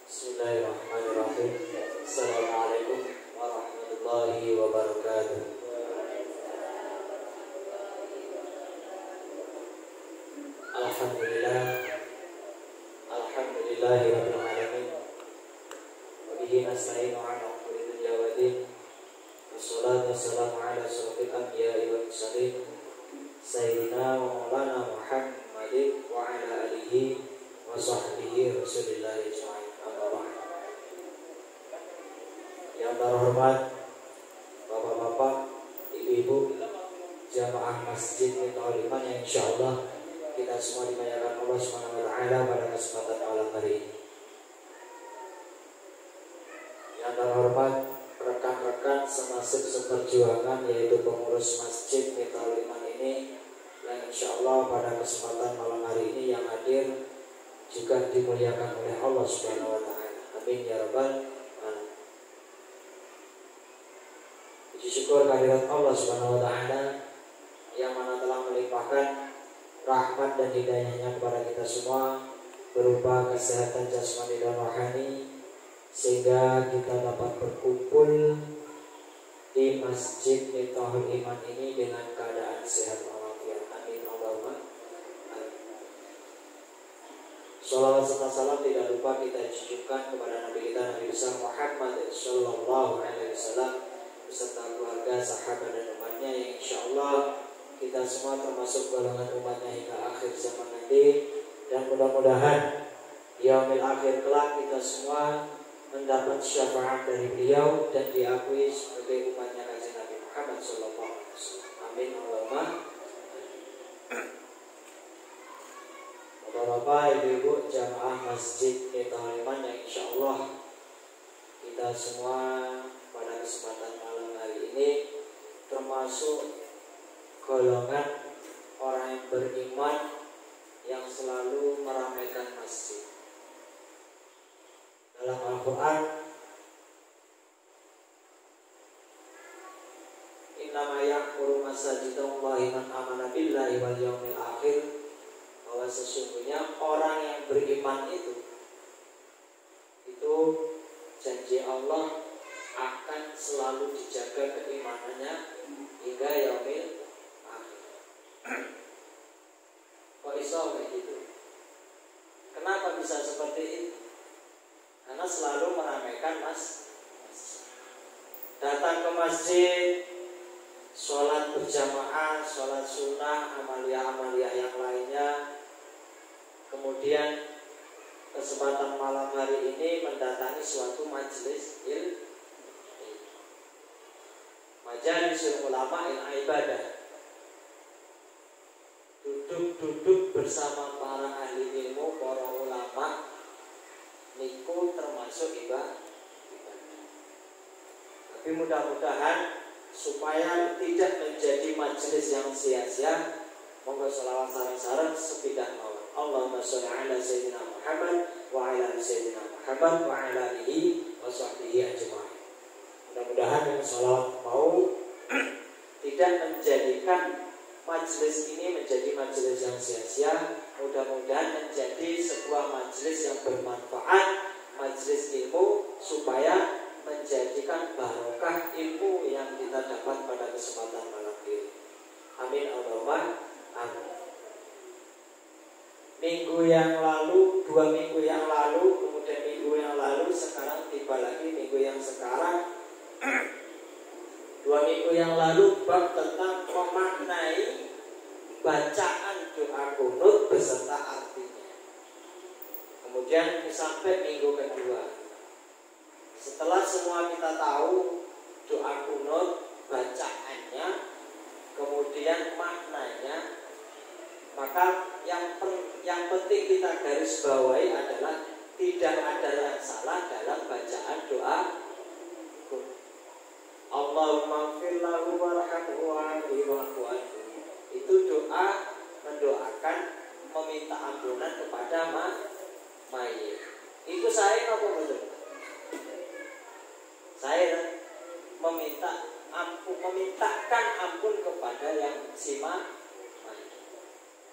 Bismillahirrahmanirrahim. Assalamualaikum warahmatullahi wabarakatuh. Alhamdulillah, alhamdulillahirabbil alamin. Wa bihi nasta'inu 'ala umuri dunya waddin. Wassalatu wassalamu ala asyrofil anbiya'i wal mursalin sayyidina wa maulana Muhammadin wa ala alihi wa sahbihi rasulillahi ajma'in. Yang terhormat bapak-bapak, ibu-ibu, jamaah masjid Miftaul Iman yang insyaallah kita semua dimuliakan Allah Subhanahu wa taala pada kesempatan malam hari ini. Yang terhormat rekan-rekan senasib seperjuangan yaitu pengurus masjid Miftaul Iman ini yang insyaallah pada kesempatan malam hari ini yang hadir juga dimuliakan oleh Allah Subhanahu wa taala. Amin ya rabbal alamin. Puji syukur kehadirat Allah Subhanahu wa taala yang mana telah melimpahkan rahmat dan hidayahnya kepada kita semua berupa kesehatan jasmani dan rohani sehingga kita dapat berkumpul di Masjid Miftaul Iman ini dengan keadaan sehat walafiat. Amin Allahumma amin. Shalawat serta salam tidak lupa kita tujukan kepada Nabi kita Nabi besar Muhammad sallallahu alaihi wasallam beserta keluarga, sahabat dan umatnya yang insyaallah kita semua termasuk golongan umatnya hingga akhir zaman nanti, dan mudah-mudahan yaumil akhir kelak kita semua mendapat syafaat dari beliau dan diakui sebagai umatnya kanjeng Nabi Muhammad sallallahu alaihi wasallam. Amin Allahumma. Bapak-bapak, ibu-ibu, jamaah masjid Miftaul Iman yang insyaallah kita semua pada kesempatan malam hari ini termasuk golongan orang yang beriman yang selalu meramaikan masjid. Dalam Al-Quran, innama ya'muru masajidallahi man amana billahi wal yaumil akhir, bahwa sesungguhnya orang yang beriman itu janji Allah akan selalu dijaga keimanannya hingga yaumil akhir. Kok iso kayak gitu? Kenapa bisa seperti itu? Karena selalu meramaikan masjid. Datang ke masjid, sholat berjamaah, sholat sunnah, amalia-amalia yang lainnya. Kemudian kesempatan malam hari ini mendatangi suatu majelis ilmu. Majalisul ulama ibadah. Duduk-duduk bersama para ahli ilmu, para ulama niku termasuk ibadah. Tapi mudah-mudahan supaya tidak menjadi majelis yang sia-sia, monggo selawat sareng-sareng sepindah mawon. Allahumma sholli ala sayyidina Muhammad wa ala ali sayyidina Muhammad wa ala alihi wa sahbihi ajma'in. Mudah-mudahan dengan sholawat mau tidak menjadikan majelis ini menjadi majelis yang sia-sia. Mudah-mudahan menjadi sebuah majelis yang bermanfaat, majelis ilmu, supaya menjadikan barokah ilmu yang kita dapat pada kesempatan malam ini. Amin Allahumma amin. Minggu yang lalu, 2 minggu yang lalu, kemudian minggu yang lalu, sekarang tiba lagi minggu yang sekarang. 2 minggu yang lalu bab tentang memaknai bacaan doa kunut beserta artinya. Kemudian sampai minggu kedua, setelah semua kita tahu doa kunut, bacaannya, kemudian maknanya, maka yang penting kita garis bawahi adalah tidak ada yang salah dalam bacaan doa kunut. Allahumma ighfir lahu warhamhu wa'afihi wa'fu anhu. Itu doa mendoakan, meminta ampunan kepada mayit. Itu saya apa betul? Saya memintakan ampun kepada yang mayit.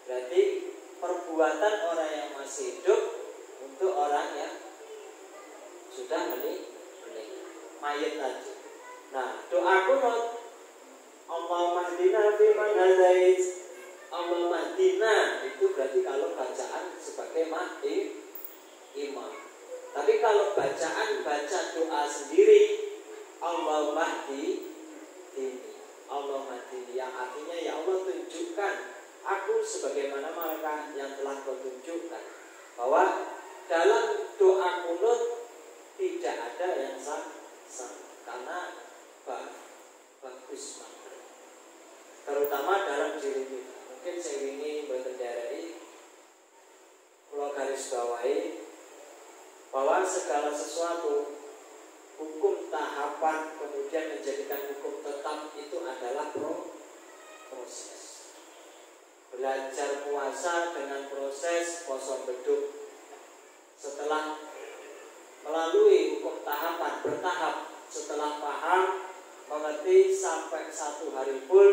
Berarti perbuatan orang yang masih hidup untuk orang yang sudah meninggal, mayit tadi. Nah, doa kunut, Allahumma hdina fiman hadait, Allahumma hdina, itu berarti kalau bacaan sebagai imam. Tapi kalau bacaan baca doa sendiri, Allahumma hdini, Allahumma hdini, yang artinya ya Allah tunjukkan aku sebagaimana mereka yang telah kau tunjukkan. Bahwa dalam doa kunut tidak ada yang sah karena bagus banget. Terutama dalam diri kita. Mungkin saya ingin berkendarai, kalau garis bawahi bahwa segala sesuatu hukum tahapan kemudian menjadikan hukum tetap itu adalah proses. Belajar puasa dengan proses poso beduk. Setelah melalui hukum tahapan bertahap, setelah paham, mengerti sampai 1 hari full,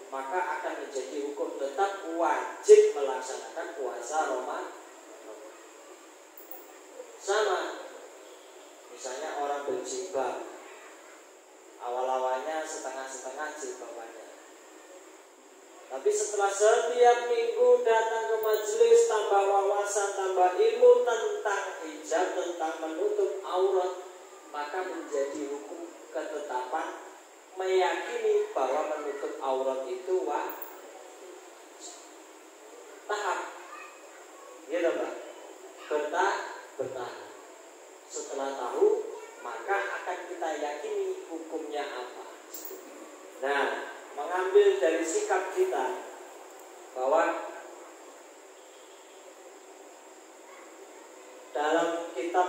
maka akan menjadi hukum tetap wajib melaksanakan puasa Ramadan. Sama, misalnya orang berjilbab, awal-awalnya setengah-setengah jilbabannya. Tapi setelah setiap minggu datang ke majelis, tambah wawasan, tambah ilmu tentang hijab, tentang menutup aurat, maka menjadi hukum ketetapan meyakini bahwa menutup aurat itu tahap. Gitu Mbak? Bertahap. Setelah tahu, maka akan kita yakini hukumnya apa. Nah, mengambil dari sikap kita bahwa dalam kitab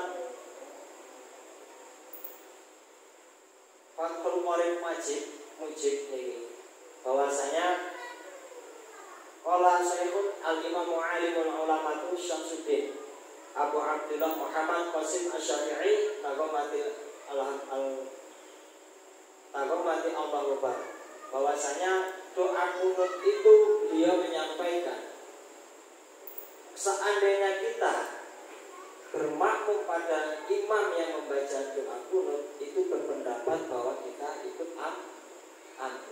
Fathul Qorib Mujib ini bahwasanya qala Syekhul Al-Imam Alimul Ulamatu Syamsuddin Abu Abdullah Muhammad Qasim Asy-Syafi'i Taqomati Allah Akbar, bahwasanya doa kunut itu beliau menyampaikan seandainya kita bermakmum pada imam yang membaca doa kunut, itu berpendapat bahwa kita ikut amin.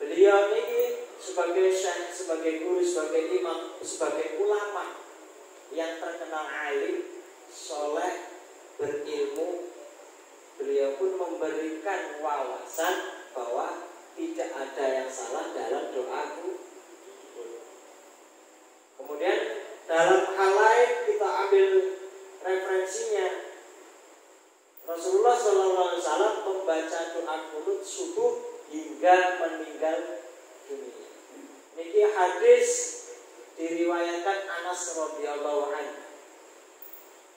Beliau ini sebagai syekh, sebagai guru, sebagai imam, sebagai ulama yang terkenal alim, soleh, berilmu, beliau pun memberikan wawasan bahwa tidak ada yang salah dalam doaku. Kemudian dalam hal lain kita ambil referensinya, Rasulullah SAW membaca doa kunut subuh hingga meninggal dunia. Niki hadis diriwayatkan Anas radhiyallahu anhu.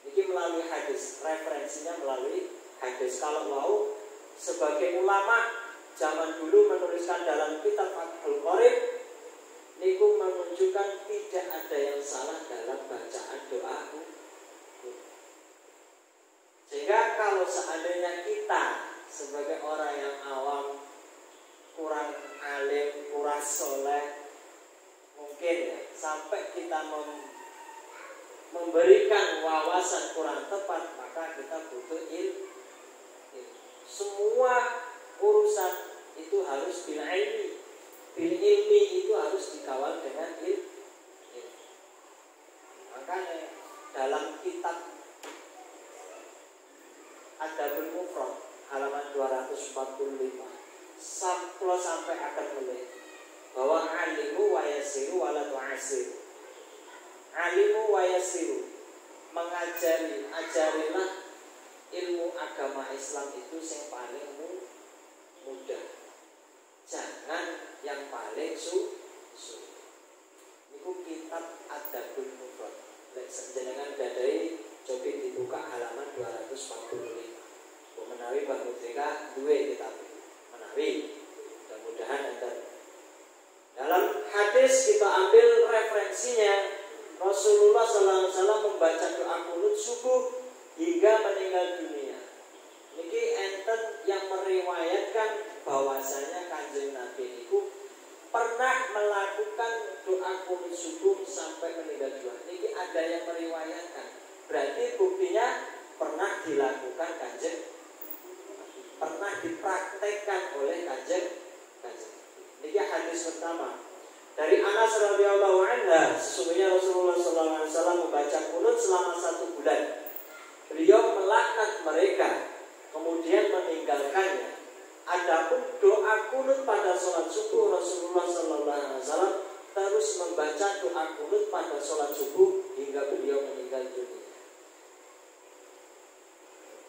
Niki melalui hadis, referensinya melalui hadis. Kalau mau sebagai ulama zaman dulu menuliskan dalam kitab Fathul Qorib, niku menunjukkan tidak ada yang salah dalam bacaan doa. Sehingga kalau seandainya kita sebagai orang yang awam, kurang alim, kurang soleh, mungkin ya, sampai kita memberikan wawasan kurang tepat, maka kita butuh ilmu. Semua urusan itu harus bil ilmi. Bil ilmi itu harus dikawal dengan ilmu. Makanya dalam kitab Adabul Mufrad halaman 245 sampai akan mulai bahwa alimu wa yasiru wala tu'asiru. Alimu wa yasiru, ajarilah ilmu agama Islam itu yang paling mudah. Jangan yang paling sulit. Niku kitab Adabul Mufrad. Lek jenengan gadai coba dibuka halaman 245. Menawi Mbah Mutrika duwe kitab menawi. Mudah-mudahan enten. Dalam hadis kita ambil referensinya, Rasulullah SAW membaca doa kunut subuh hingga meninggal dunia. Niki enten yang meriwayatkan bahwasanya Kanjeng Nabi itu pernah melakukan doa kunut subuh sampai meninggal dunia. Niki ada yang meriwayatkan. Berarti buktinya pernah dilakukan Kanjeng, pernah dipraktekkan oleh Kanjeng. Ini hadis pertama dari Anas radhiyallahu anhu. Sesungguhnya Rasulullah SAW membaca kunut selama 1 bulan. Beliau melaknat mereka, kemudian meninggalkannya. Adapun doa kunut pada sholat subuh, Rasulullah SAW terus membaca doa kunut pada sholat subuh hingga beliau meninggal dunia.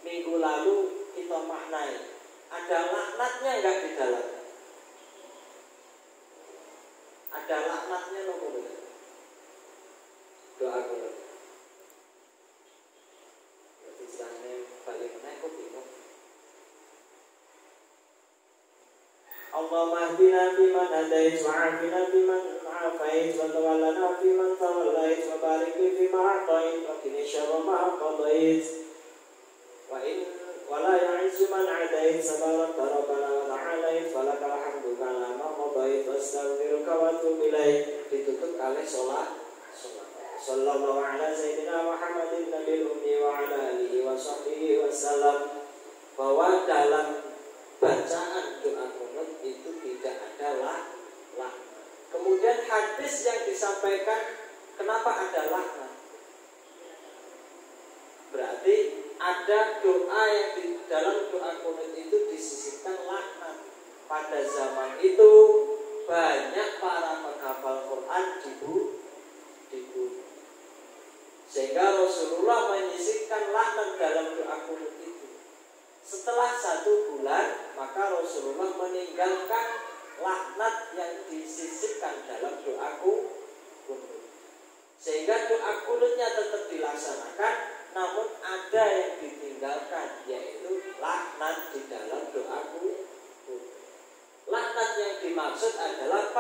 Minggu lalu kita maknai, ada laknatnya enggak di dalam? Ada laknatnya nopo betul? Doa kunut. Berarti istilahnya balik menaik kok bingung. Allahumma hdina fiman hadait wa afina fiman afait wa tawallana fiman tawallait wa barik li fima a'tait wa qina syarra ma qadait wa la ya'izzu man 'adait sabarak rabbana wa ta'alait falakal hamdu kama ma qadait wastaghfiruka wa atubu ilaik. Ditutup oleh salat. Sallallahu ala sayyidina Muhammadin nabiyil ummi wa ala alihi wa sahbihi wasallam. Bahwa dalam bacaan doa kunut itu tidak ada laknat. Kemudian hadis yang disampaikan, kenapa ada laknat? Berarti ada doa yang di dalam doa kunut itu disisipkan laknat. Pada zaman itu banyak para penghafal Quran dibunuh. Sehingga Rasulullah menyisipkan laknat dalam doa kunut itu. Setelah 1 bulan, maka Rasulullah meninggalkan laknat yang disisipkan dalam doa kunut. Sehingga doa kunutnya tetap dilaksanakan, namun ada yang ditinggalkan, yaitu laknat di dalam doa kunut. Laknat yang dimaksud adalah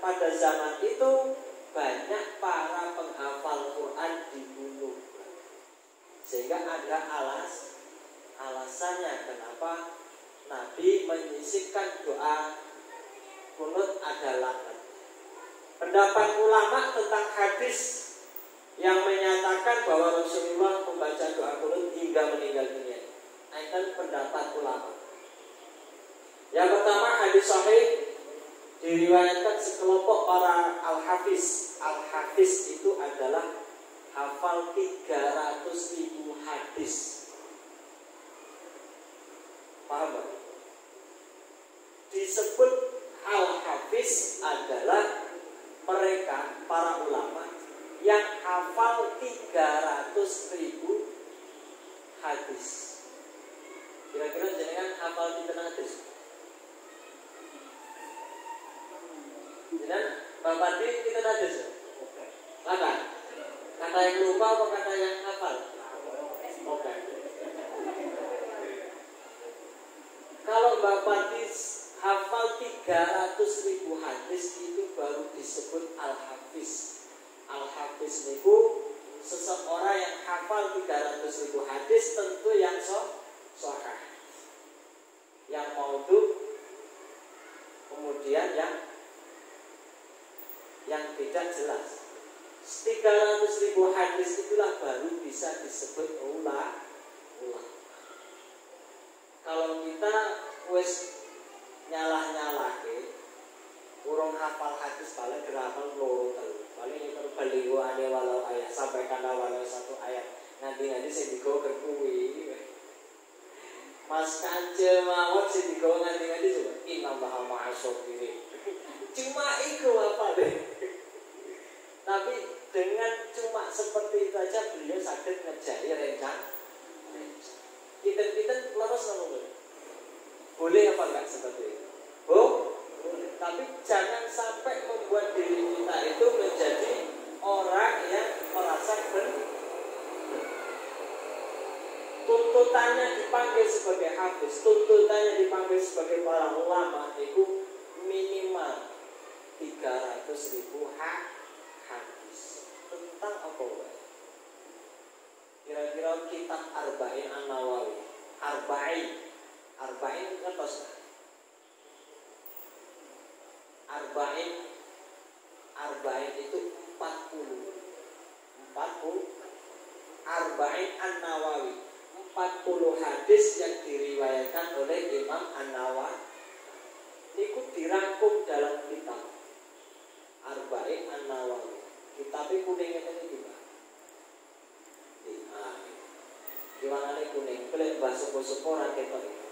pada zaman itu banyak para penghafal Quran dibunuh. Sehingga ada alasannya kenapa Nabi menyisipkan doa kunut ada laknat. Pendapat ulama tentang hadis yang menyatakan bahwa Rasulullah membaca doa kunut hingga meninggal dunia. Itu pendapat ulama. Yang pertama, hadis sahih diriwayatkan sekelompok para al-hafiz. Al-hafiz itu adalah hafal 300.000 hadis. Paham gak? Disebut al-hafiz adalah mereka, para ulama yang hafal 300.000 hadis. Kira-kira jenengan hafal pinten hadis? Jenengan Bapak di pinten hadis? Kata yang lupa atau kata yang hafal? Oke. Kalau Bapak di hafal 300.000 hadis itu baru disebut al-hafiz. Al-hafiz itu seseorang yang hafal 300.000 hadis, tentu yang sahih, yang maudhu, kemudian yang tidak jelas. 300.000 hadis itulah baru bisa disebut ulama. Kalau kita wis nyalah-nyalake urung hafal hadis paling gerahal loro telu. Paling itu baliho ane walau ayat sampaikan walau 1 ayat. Nanti sing digawa kuwi. Mas Kance mawon sing digawa nganti coba innallaha ma'as-sabirin. Cuma iku apa deh. Tapi dengan cuma seperti itu aja beliau sakit ngejai rencana. Kita lepas ngomong boleh apa enggak seperti itu? Boleh. Tapi jangan sampai membuat diri kita itu menjadi orang yang merasa tuntutannya dipanggil sebagai hafiz, tuntutannya dipanggil sebagai para ulama itu minimal 300.000 hadis. Tentang apa? Kira-kira kitab Arba'in An-Nawawi. Arba'in ngertos nggak? Arba'in itu 40. Arba'in An-Nawawi, 40 hadis yang diriwayatkan oleh Imam An-Nawawi. Niku dirangkum dalam kitab Arba'in An-Nawawi. Kitabnya kuning itu gimana? Gimana nih kuning? Pelik bahasa sopo raketok itu.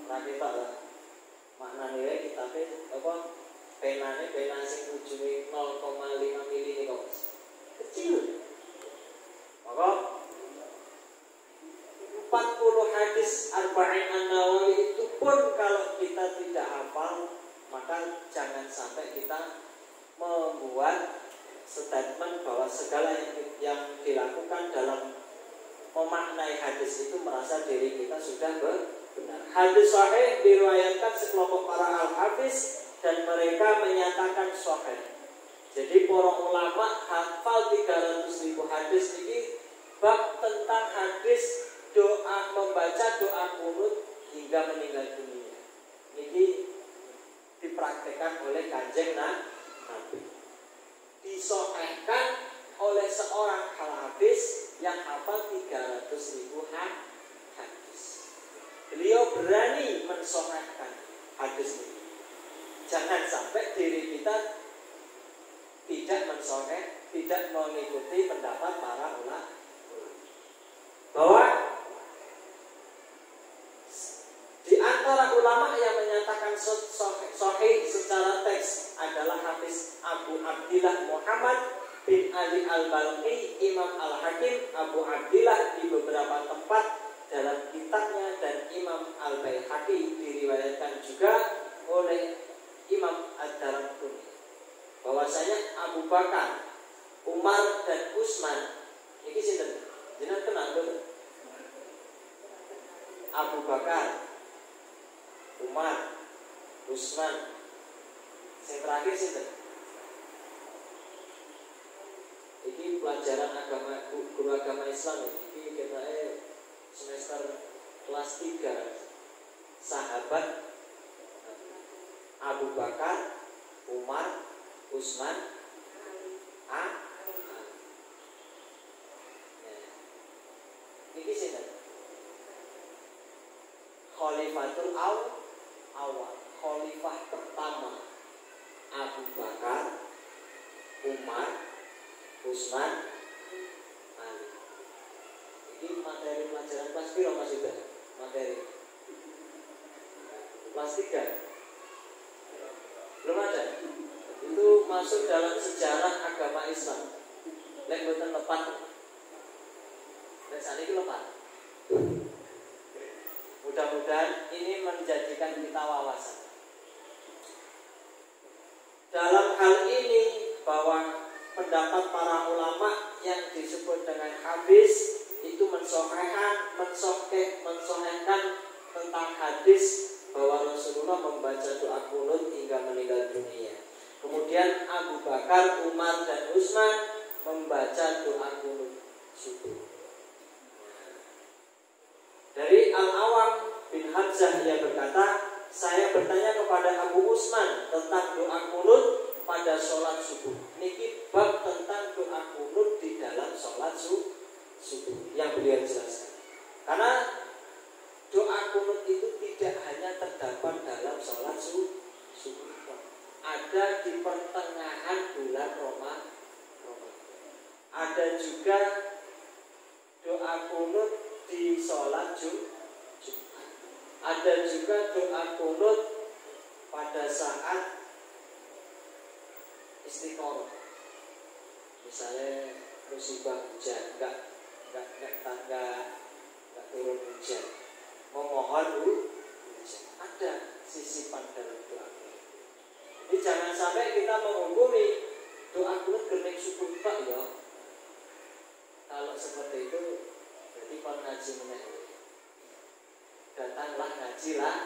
Raketok lah. Maknanya kitabnya apa? Penanya pena sing ujungnya 0,5 mili nih kok. Kecil. Maka 40 hadis Arba'in An-Nawawi itu pun kalau kita tidak hafal, maka jangan sampai kita membuat statement bahwa segala yang dilakukan dalam memaknai hadis itu merasa diri kita sudah benar. Hadis sahih diriwayatkan sekelompok para al-hafiz dan mereka menyatakan sahih. Jadi para ulama hafal 300.000 hadis ini bab tentang hadis doa, membaca doa kunut hingga meninggal dunia. Ini dipraktekkan oleh Kanjeng Nabi, disahihkan oleh seorang al-hafiz yang hafal 300.000 hadis. Beliau berani mensahihkan hadis ini. Jangan sampai diri kita tidak mensahih, tidak mengikuti pendapat para ulama bahwa di antara ulama yang menyatakan sahih secara teks adalah Hafiz Abu Abdillah Muhammad bin Ali Al-Balqi, Imam Al-Hakim Abu Abdillah di beberapa tempat dalam kitabnya, dan Imam Al-Baihaqi diriwayatkan juga oleh Imam Ad-Darqutni bahwasanya Abu Bakar, Umar dan Utsman iki sinten? Jenengan kenal betul? Abu Bakar, Umar, Utsman. Yang terakhir sinten? Iki pelajaran agama, guru agama Islam iki kita semester kelas 3. Sahabat Abu Bakar, Umar, Utsman, Iki sinten? Khalifatul awal, khalifah pertama Abu Bakar, Umar, Utsman, Ali. Ini materi pelajaran kelas piro Mas Ida? Materi kelas 3. Belum ada. Itu masuk dalam sejarah agama Islam. Lek boten lepat. Lek saniki lepat. Mudah-mudahan ini menjadikan kita wawasan. Dalam hal ini bahwa pendapat para ulama yang disebut dengan hadis itu mensahihkan tentang hadis bahwa Rasulullah membaca doa kunut hingga meninggal dunia. Kemudian Abu Bakar, Umar dan Utsman membaca doa kunut subuh. Dari Al-Awam bin Hamzah yang berkata, saya bertanya kepada Abu Utsman tentang doa kunut pada sholat subuh. Niki bab tentang doa kunut di dalam sholat subuh yang beliau jelaskan. Karena doa kunut itu tidak hanya terdapat dalam sholat subuh, ada di pertengahan bulan Ramadan. Ada juga doa kunut di sholat Jumat. Ada juga doa kunut pada saat istiqoroh. Misalnya musibah hujan, enggak turun hujan, memohon hujan. Ada sisipan dalam doa. Jadi jangan sampai kita menghukumi doa kunut genek subuh Pak ya. Kalau seperti itu, jadi kon ngaji meneh. Datanglah ngajilah.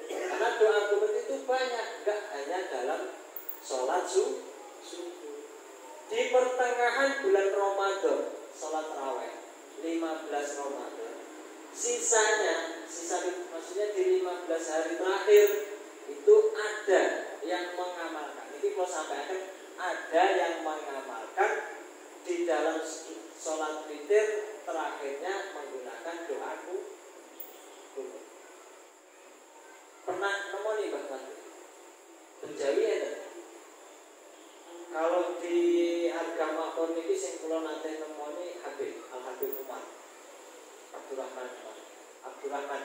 Karena doa kunut itu banyak, enggak hanya dalam sholat subuh. Di pertengahan bulan Ramadan, sholat raweh 15 Ramadan. Maksudnya di 15 hari terakhir itu ada yang mengamalkan. Ini kalau sampaikan, ada yang mengamalkan di dalam sholat witir terakhirnya menggunakan doa kunut. Pernah nemu nih bahkan Benjawi ya. Kalau di agama pun ini sing kula nate nemoni Habib Al-Habib Umar Abdurrahman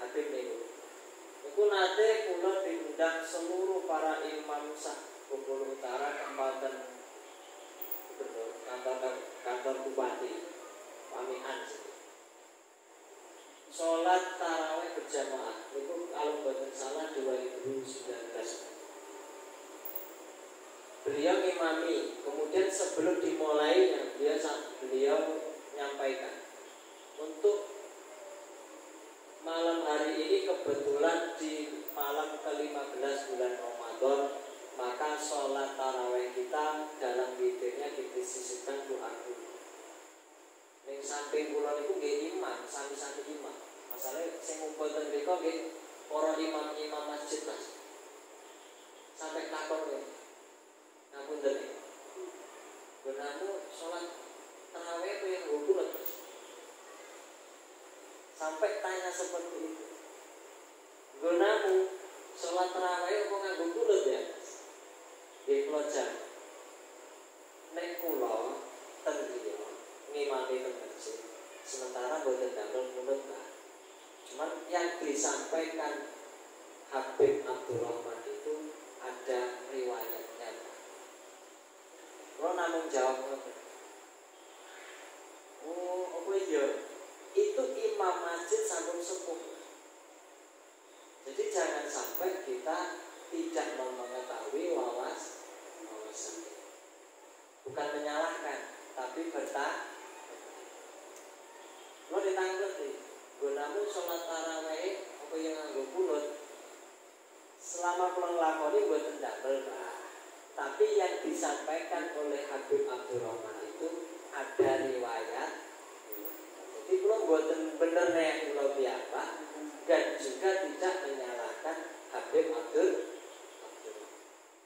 Habib niku. Iku nate kula diundang seluruh para imam sah Bengkulu Utara Kabupaten kantor bupati Pamian. Sholat tarawih berjamaah itu kalau bukan salah 2019. Beliau imami, kemudian sebelum dimulainya beliau menyampaikan untuk malam hari ini kebetulan di malam ke-15 bulan Ramadan, maka sholat tarawih kita dalam witirnya disisipkan doa dulu. Ning samping kula niku nggih imam, sami-sami imam. Masalahe sing ngumpul ten mriku nggih para imam-imam masjid, Mas. Sampai takon nggih. Ngapunten iki. Benamu sholat tarawih itu yang ngubur terus. Sampai tanya seperti itu. Gunamu sholat tarawih kok nganggo kunut ya? Nggih kula jan. Nek kula ten iki ngimami ten masjid. Sementara boten damel kunut Pak. Cuman yang disampaikan Habib Abdurrahman itu ada riwayatnya Pak. Kula namung jawab ngoten. Oh, apa iya? Itu imam masjid sampun sepuh. Jadi jangan sampai kita tidak mengetahui wawasan. Bukan menyalahkan, tapi lo ditangkut nih. Gunamu sholat tarawih apa yang nganggo kunut. Selama pulang lakoni buat ndamel, Pak. Tapi yang disampaikan oleh Habib Abdurrahman itu ada riwayat. Jadi kalau buatan bener yang kalau biapa dan juga tidak menyalahkan Habib Abdurrahman.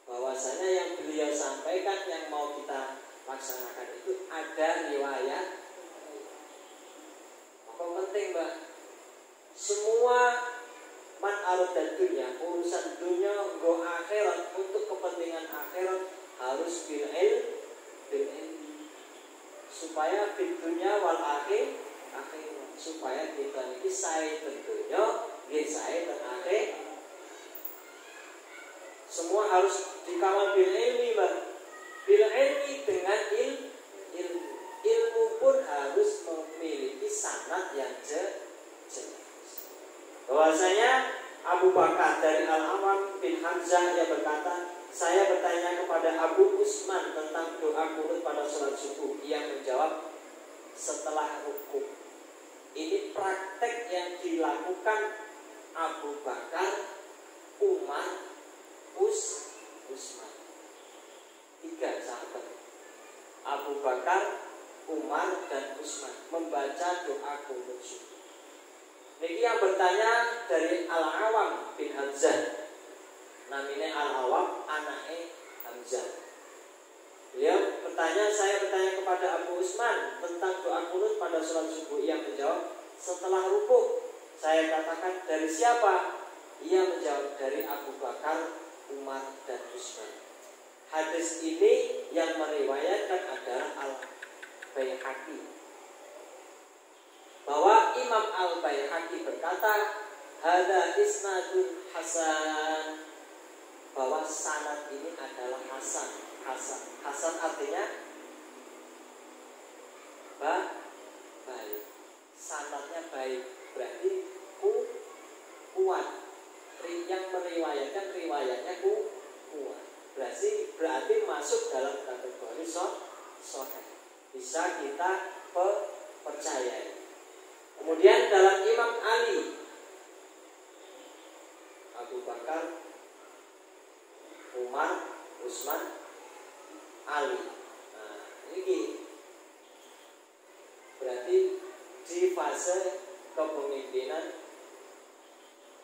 Bahwasanya yang beliau sampaikan yang mau kita laksanakan itu ada riwayat. Apa penting Mbak? Semua man arad dunia, urusan dunia go akhirat, untuk kepentingan akhirat harus bil ilm supaya di dunia wal akhir supaya kita ini sae tentunya nggih sae ten akhir. Semua harus dikawal bil ilmi, Mbak. Bil ilmi dengan ilmu pun harus memiliki sanad yang jelas. Bahwasanya Abu Bakar dari Al-Awam bin Hamzah yang berkata, saya bertanya kepada Abu Usman tentang doa kunut pada sholat subuh. Ia menjawab, setelah rukuk. Ini praktek yang dilakukan Abu Bakar, Umar, Usman. 3 sahabat. Abu Bakar, Umar, dan Usman membaca doa kunut subuh. Niki yang bertanya dari Al-Awam bin Hamzah. Namanya Al-Awam, anaknya Hamzah. Beliau bertanya, saya bertanya kepada Abu Usman tentang doa kunut pada sholat subuh. Ia menjawab, setelah rukuk. Saya katakan, dari siapa? Ia menjawab, dari Abu Bakar, Umar, dan Usman. Hadis ini yang meriwayatkan adalah Al-Baihaqi. Bahwa Imam Al-Baihaqi berkata, hadza isnadun hasan, bahwa sanad ini adalah hasan. Hasan artinya baik. Sanadnya baik, berarti kuat. Yang meriwayatkan riwayatnya kuat. Berarti masuk dalam kategori sahih. Bisa kita percayai. Kemudian dalam Imam Ali, Abu Bakar, Umar, Usman, Ali. Nah, ini berarti di fase kepemimpinan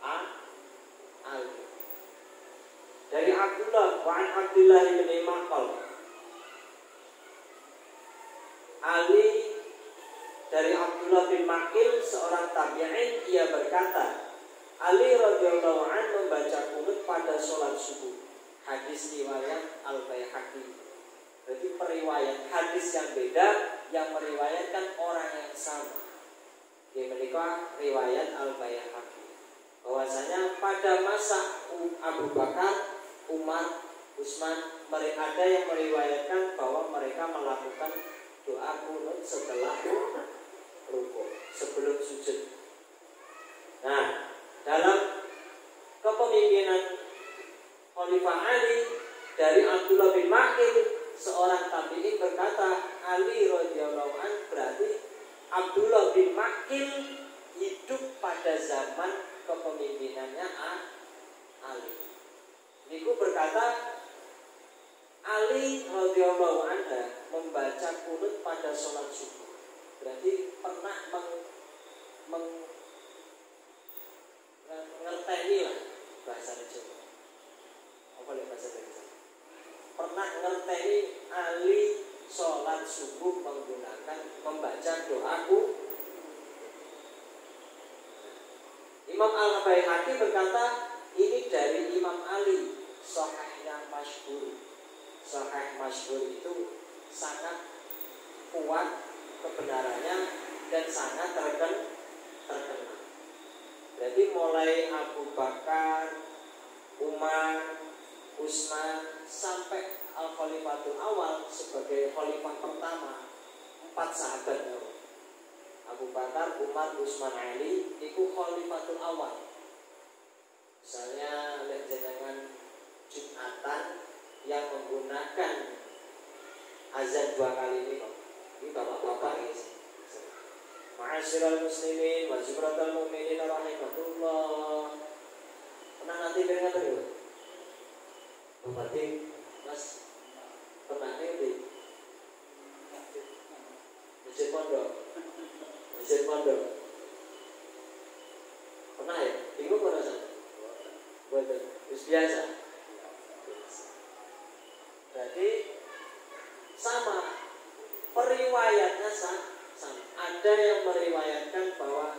Ali. Dari Abdullah bin Maqal, Abdullah bin Maqil seorang tabi'in, ia berkata, Ali radhiyallahu anhu membaca kunut pada sholat subuh. Hadis riwayat Al-Baihaqi. Berarti periwayat hadis yang beda yang meriwayatkan orang yang sama. Ini menikah riwayat Al-Baihaqi. Bahwasanya pada masa Abu Bakar, Umar, Utsman, ada yang meriwayatkan bahwa mereka melakukan doa kunut setelah rukuk, sebelum sujud. Nah, dalam kepemimpinan Khalifah Ali dari Abdullah bin Maqil, seorang tabi'in berkata, Ali radhiyallahu anhu berarti Abdullah bin Maqil hidup pada zaman kepemimpinannya Ali. Niku berkata Ali radhiyallahu anhu membaca kunut pada sholat subuh. Berarti pernah ngerteni lah bahasa Jawa. Apa ya bahasa Jawa? Pernah ngerteni Ali sholat subuh menggunakan membaca doaku. Imam Al-Baihaqi berkata ini dari Imam Ali, sahihnya masyhur. Sahih masyhur itu sangat kuat kebenarannya dan sangat terkenal. Jadi mulai Abu Bakar, Umar, Utsman sampai Al-Khalifatul Awal sebagai khalifah pertama, 4 sahabat Abu Bakar, Umar, Utsman, Ali itu Khalifatul Awal. Misalnya jenengan Jumatan yang menggunakan azan 2 kali ini bapak-bapak ini. Ma'asyiral muslimin wa zikratal mu'minin rahimakumullah. Pernah nanti dengar dulu? Berarti Mas pernah nanti Masjid Pondok. Masjid Pondok. Pernah ya? Bingung pernah sana? Betul. Biasa. Jadi sama periwayatnya sama. Ada yang meriwayatkan bahwa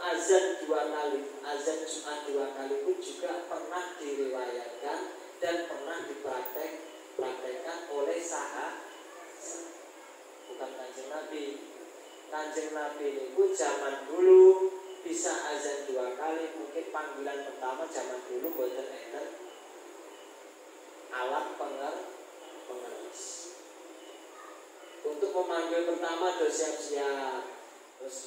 azan 2 kali, azan Jumat 2 kali pun juga pernah diriwayatkan dan pernah dipraktekkan oleh sahabat, bukan Kanjeng Nabi. Kanjeng Nabi itu zaman dulu bisa azan 2 kali, mungkin panggilan pertama zaman dulu mboten enten alat pengeras. Untuk memanggil pertama do siap-siap, terus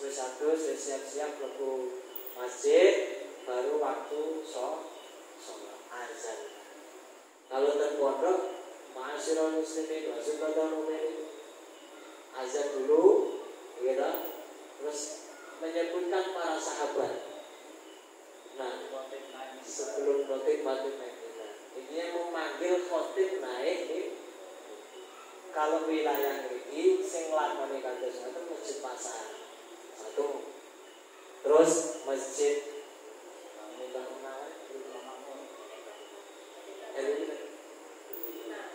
siap-siap mlebu masjid, baru waktu sholat azan. Kalau terpondok, ma'asyiral muslimin wa zikratal mu'minin, azan dulu, gitu, terus menyebutkan para sahabat. Nah, sebelum khotib naik, ini memanggil khotib naik ini. Kalau wilayah ini sing lakoni kados ngoten masjid pasar. 1. Terus masjid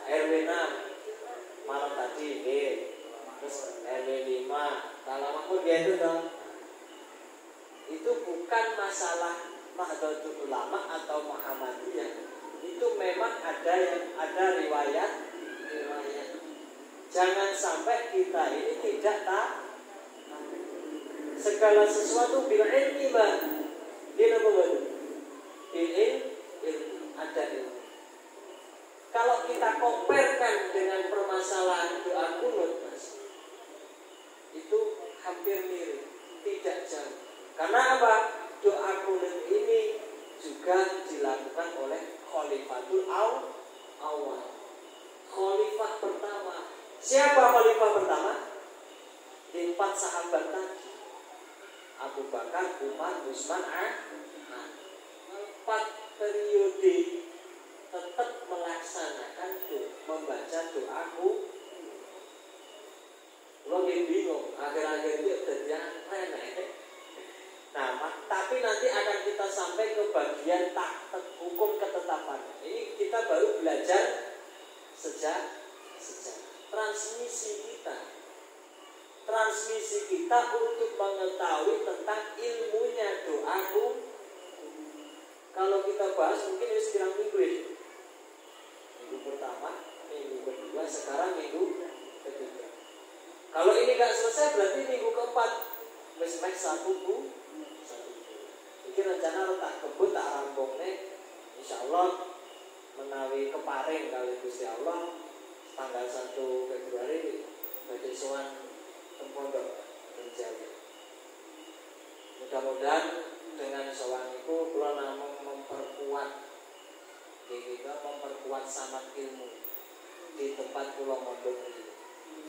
RW 6 malam tadi nggih. Terus RW 5 Talamakmur gitu dong. Itu bukan masalah Nahdlatul Ulama atau Muhammadiyah. Itu memang ada riwayat. Jangan sampai kita ini tidak segala sesuatu bil ilmi Mbak. Dia apa? Bil ilmi, ada ilmu. Kalau kita comparekan dengan permasalahan doa kunut, Mas, itu hampir mirip, tidak jauh. Karena apa? Doa kunut ini juga dilakukan oleh Khalifatul Awal. Khalifah pertama. Siapa khalifah pertama? Di 4 sahabat tadi. Abu Bakar, Umar, Utsman, Ali. 4 periode tetap melaksanakan membaca doaku. Lo bingung, akhir-akhir itu terjadi remeh. Nah, tapi nanti akan kita sampai ke bagian hukum ketetapan. Ini kita baru belajar sejak transmisi kita. transmisi kita untuk mengetahui tentang ilmunya doaku. Kalau kita bahas mungkin sekarang minggu ini. Minggu pertama, minggu kedua, sekarang minggu ketiga. Kalau ini nggak selesai berarti minggu keempat. Wes satu bu. Ini rencana tak kebut tak rampung nih. Insya Allah menawi keparing kali Gusti Allah tanggal 1 Februari badhe sowan teng pondok terjadi. Mudah-mudahan dengan sowan itu kula namung memperkuat sanad ilmu di tempat kula mondok ini.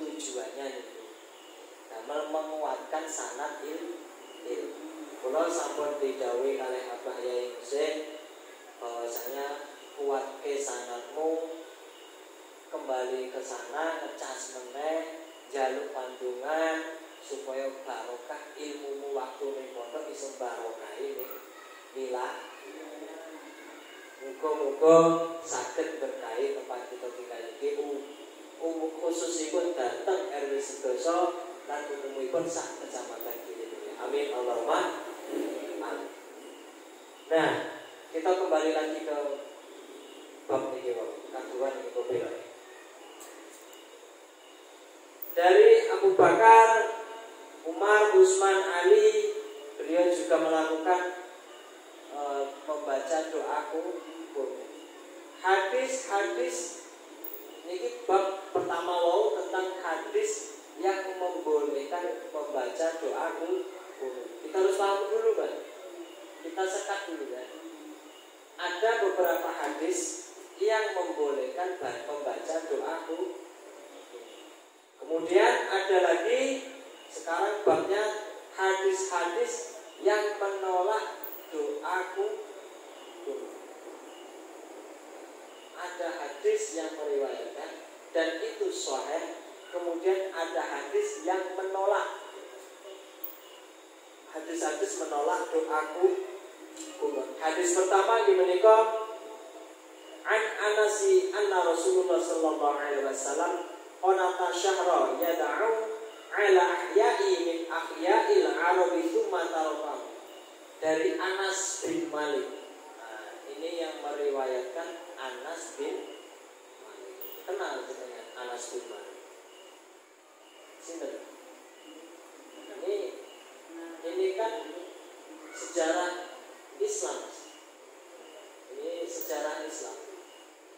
Tujuannya itu damel menguatkan sanad ilmu. Kula sampun didhawuhi kalih Abah Yai Husain bahwasanya kuat ke sanadmu, kembali ke sana, ngecas meneh, jaluk pandungan supaya barokah ilmumu waktu ning pondok iso barokah ini. Bila muga-muga saged berkahi tempat kita tinggal iki khususipun dateng RW Sedoso lan umumipun sak kecamatan kiri. Amin Allahumma amin. Nah, kita kembali lagi ke bab ini, kaduan ini kopil. Dari Abu Bakar, Umar, Utsman, Ali, beliau juga melakukan membaca doaku. Hadis ini bab pertama tentang hadis yang membolehkan membaca doaku. Kita harus paham dulu, Pak. Kita sekat dulu, kan. Ada beberapa hadis yang membolehkan membaca doaku. Kemudian ada lagi sekarang babnya hadis-hadis yang menolak doaku. Ada hadis yang meriwayatkan dan itu sahih. Kemudian ada hadis yang menolak. Hadis-hadis menolak doaku. Hadis pertama gimana kok? An Anasi anna Rasulullah sallallahu alaihi wasallam qanata syahra yad'u ala ahya'i min ahya'il arabi tsumma tarakahu. Dari Anas bin Malik. Nah, ini yang meriwayatkan Anas bin Malik. Kenal dengan Anas bin Malik? Sinten? Ini kan sejarah Islam. Ini sejarah Islam.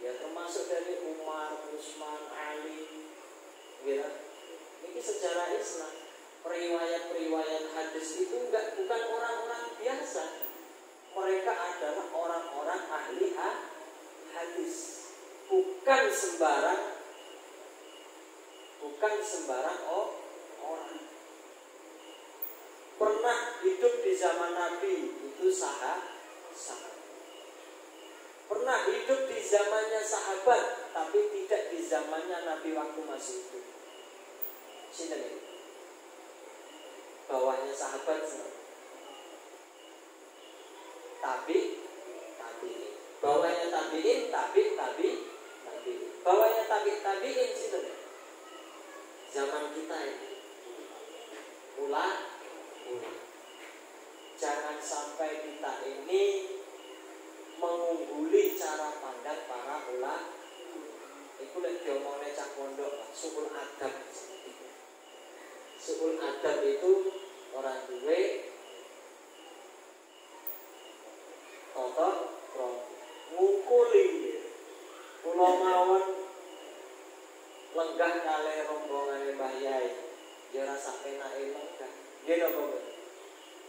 Ya termasuk dari Umar, Utsman, Ali. Ya. Ini sejarah Islam. Periwayat-periwayat hadis itu bukan orang-orang biasa. Mereka adalah orang-orang ahli hadis. Bukan sembarang orang. Pernah hidup di zaman Nabi itu sahabat. Pernah hidup di zamannya sahabat, tapi tidak di zamannya Nabi waktu masih hidup. Sini nih. Bawahnya sahabat tabi'in. Bawahnya tabi'in. Bawahnya tabi'in sini nih. Zaman kita ini. Ulang. Jangan sampai kita ini mengungguli cara pandang para ulama. Iku lek diomongne cah pondok, suul adab. Suul adab itu orang duwe tata krama. Ngukuli kula mawon lenggah kalih rombongane Mbah Yai. Ya rasa penake lenggah. Nggih napa mboten?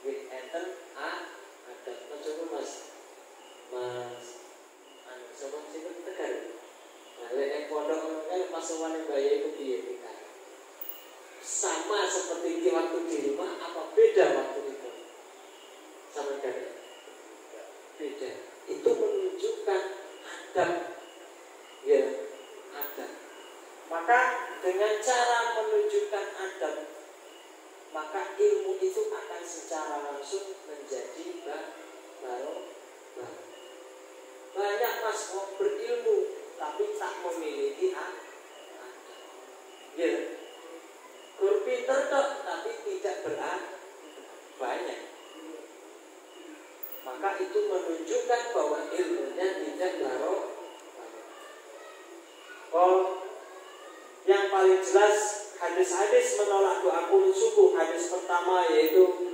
Nggih enten adab. Maksudipun Mas sapa sing Tegal. Nah, lek pondok kan pasuwane Mbah Yai itu piye Tegal? Sama seperti waktu di rumah apa beda waktu itu? Sama kan? Beda. Itu menunjukkan adab. Ya, adab. Maka dengan cara menunjukkan adab, maka ilmu itu akan secara langsung menjadi barokah. Banyak mas berilmu tapi tak memiliki adab. Ya, guru pinter kok Yang paling jelas hadis-hadis menolak doa kunut subuh. Hadis pertama yaitu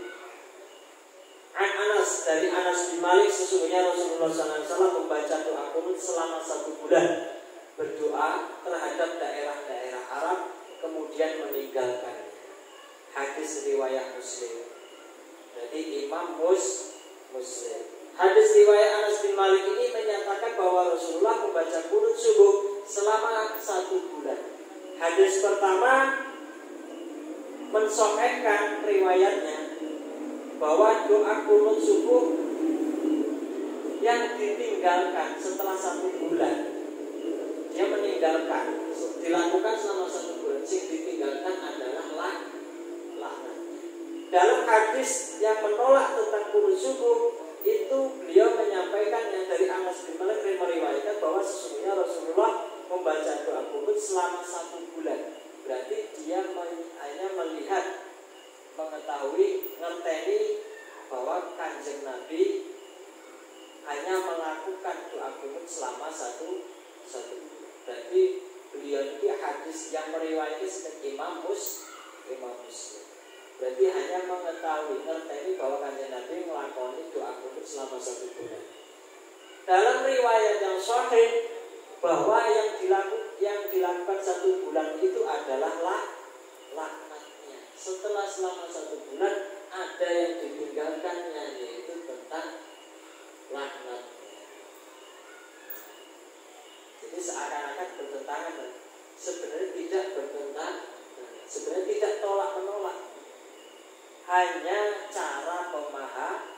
Anas, dari Anas bin Malik, sesungguhnya Rasulullah SAW membaca doa kunut selama 1 bulan, berdoa terhadap daerah-daerah Arab, kemudian meninggalkan. Hadis riwayat Muslim. Jadi Imam Muslim. Hadis riwayat Anas bin Malik ini menyatakan bahwa Rasulullah membaca kunut subuh selama 1 bulan. Hadis pertama mensahihkan riwayatnya bahwa doa kunut subuh yang ditinggalkan setelah 1 bulan, dia meninggalkan, dilakukan selama 1 bulan, yang ditinggalkan adalah laknat. Dalam hadis yang menolak tentang kunut subuh itu beliau menyampaikan yang dari Anas bin Malik meriwayatkan bahwa sesungguhnya Rasulullah membaca doa kunut selama 1 bulan. Berarti dia hanya melihat, mengetahui, ngerteni bahwa Kanjeng Nabi hanya melakukan doa kunut selama 1 bulan. Berarti beliau ini hadis yang meriwayatkan Imam Muslim. Berarti hanya mengetahui, ngerteni bahwa Kanjeng Nabi melakoni doa kunut selama 1 bulan. Dalam riwayat yang sahih bahwa yang dilakukan 1 bulan itu adalah laknatnya. Setelah selama 1 bulan ada yang ditinggalkannya, yaitu tentang laknatnya. Jadi seakan-akan bertentangan, sebenarnya tidak bertentangan, sebenarnya tidak tolak menolak, hanya cara memahami.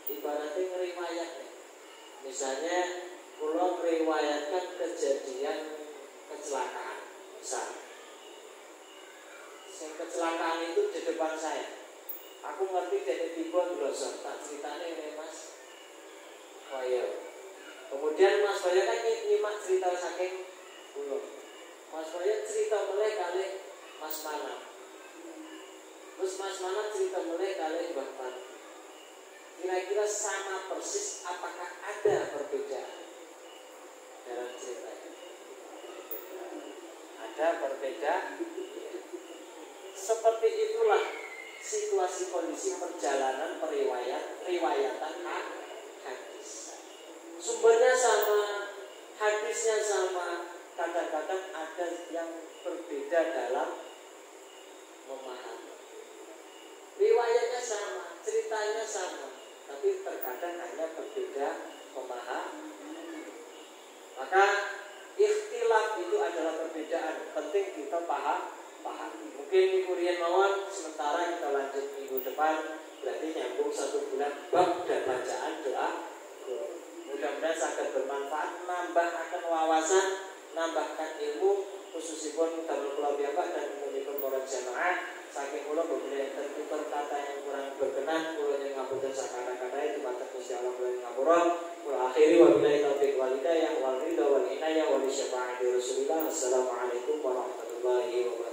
Ibaratnya ngeriwayatnya. Misalnya kula meriwayatkan kejadian kecelakaan, misal kecelakaan itu di depan saya. Aku ngerti dari tiba glosor, tak ceritanya ini Mas Wayo. Kemudian Mas Wayo kan nyimak cerita saking kula. Mas Wayo cerita mulai kali Mas Manap. Terus Mas Manap cerita mulai kali Mbah Pan. Kira-kira sama persis, apakah ada perbedaan dalam ceritanya? Ada perbedaan. Seperti itulah situasi kondisi perjalanan riwayatan hadis. Sumbernya sama, hadisnya sama, kadang-kadang ada yang berbeda dalam memahami. Riwayatnya sama, ceritanya sama, tapi terkadang hanya berbeda memahami. Maka ikhtilaf itu adalah perbedaan, penting kita pahami. Mungkin kurian mawon, sementara kita lanjut minggu depan, berarti nyambung 1 bulan bab dan bacaan doa. Mudah-mudahan sangat bermanfaat, nambahkan wawasan, nambahkan ilmu, khususipun damel kula piyambak dan umumipun para jamaah. Saking kula beberapa yang tertutur kata yang kurang berkenan, kula yang ngapunten sakata-kata itu mata Gusti Allah kula ngapura. Kula akhiri wabillahi taufiq wal hidayah wal ridha wal inayah wal syafaati Rasulillah. Assalamualaikum warahmatullahi wabarakatuh.